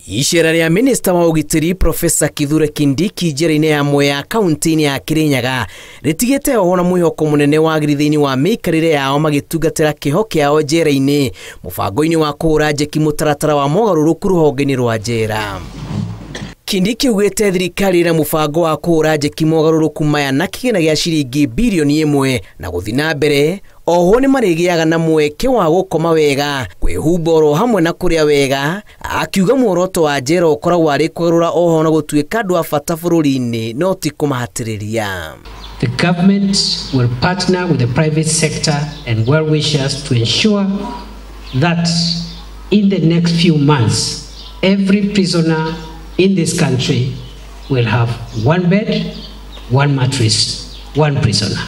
Icera rĩa Minista wa Ũgitĩri Profesa Kithure Kindiki njera-inĩ ya Mwea kaunti-inĩ ya Kirinyaga rĩtigĩte ohwo na mwĩhoko mũnene wagĩrithia-inĩ wa mĩikarĩre yao magĩtungatĩra kĩho kĩao njera-inĩ mũbango-inĩ wa kũhũra njeki mũtaratara wa mogarũrũku rũhonge-inĩ rwa njera. Kindiki augĩte thirikari ĩna mũbango wa kũhũra njeki mogarũrũku maya na kĩgĩna gĩa ciringi bilioni 1 na gũthiĩ na mbere ohwo nĩ marĩgĩaga na mweke wa gũkoma wega kwĩhumba oro hamwe na kũrĩa wega, akiuga muoroto wa njera ũkoragwo arĩ kũgarũra ohwo na gũtuĩka andũ a bata bũrũri-inĩ no ti kũmahatĩrĩria. The government will partner with the private sector and well-wishers to ensure that in the next few months every prisoner in this country will have one bed, one mattress, one prisoner.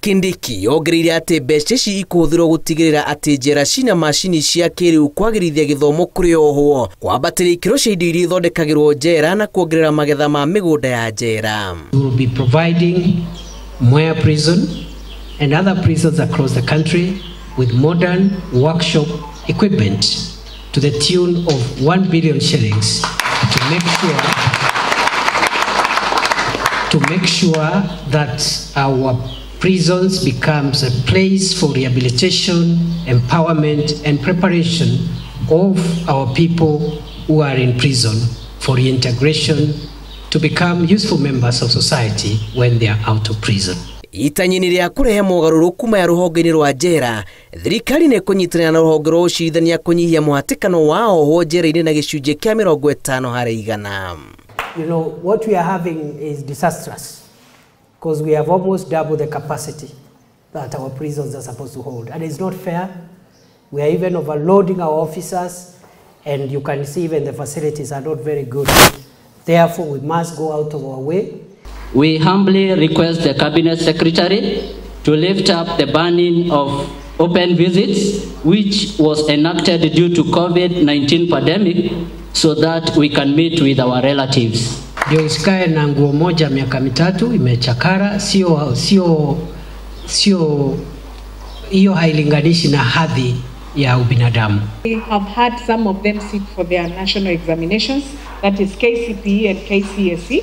Kindiki ongereire atĩ mbeca ici ikũhũthĩrwo gũtigĩrĩra atĩ njera cina macini cia kĩrĩu kwagĩrithia gĩthomo kũrĩ ohwo, kwambatĩria ikĩro cia indo iria ithondekagĩrwo njera na kuongerera magetha ma mĩgũnda ya njera. We will be providing Mwea prison and other prisons across the country with modern workshop equipment to the tune of 1 billion shillings to make sure that our prisons becomes a place for rehabilitation, empowerment and preparation of our people who are in prison for reintegration to become useful members of society when they are out of prison. Itanyini rĩa kũrehe mogarũrũku maya rũhonge-inĩ rwa njera, thirikari nĩ kũnyitanĩra na rũhonge rwa ũcirithania kũnyihia mũhatĩkano wa ohwo njera-inĩ na gĩcunjĩ kĩa 50%. You know, what we are having is disastrous because we have almost doubled the capacity that our prisons are supposed to hold, and it's not fair. We are even overloading our officers, and you can see even the facilities are not very good. Therefore, we must go out of our way. We humbly request the Cabinet Secretary to lift up the banning of open visits, which was enacted due to COVID-19 pandemic, so that we can meet with our relatives. Ndio usikae na nguo moja miaka mitatu imechakara, sio hiyo hailinganishi na hadhi ya ubinadamu. We have had some of them sit for their national examinations, that is KCPE and KCSE,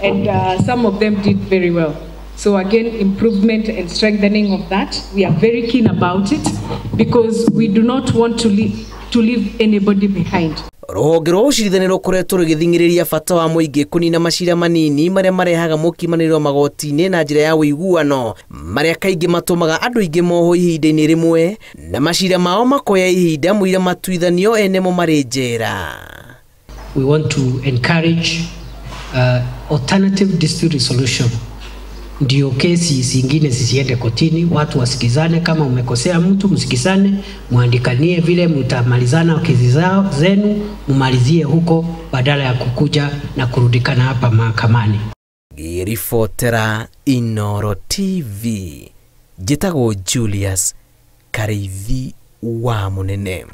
and some of them did very well. So again, improvement and strengthening of that, we are very keen about it because we do not want to leave anybody behind. Rũhonge rwa ũcirithania rũkoretwo rũgĩthingĩrĩria bata wa mũingĩ kũnina macira manini marĩa marehaga mũkimanĩro magoti-inĩ na njĩra ya ũiguano, marĩa kaingĩ matũmaga andũ aingĩ mohwo ihinda-inĩ rĩmwe na macira mao makoya ihinda mũira matuithanio enemo marĩ njera. We want to encourage alternative dispute resolution. Ndio kesi zingine zisiende kotini, watu wasikizane. Kama umekosea mtu msikizane, muandikanie vile mtamalizana kesi zenu, mumalizie huko badala ya kukuja na kurudikana hapa mahakamani. Ribotera Inooro TV, njĩtagwo Julius Kareithi wa Munene.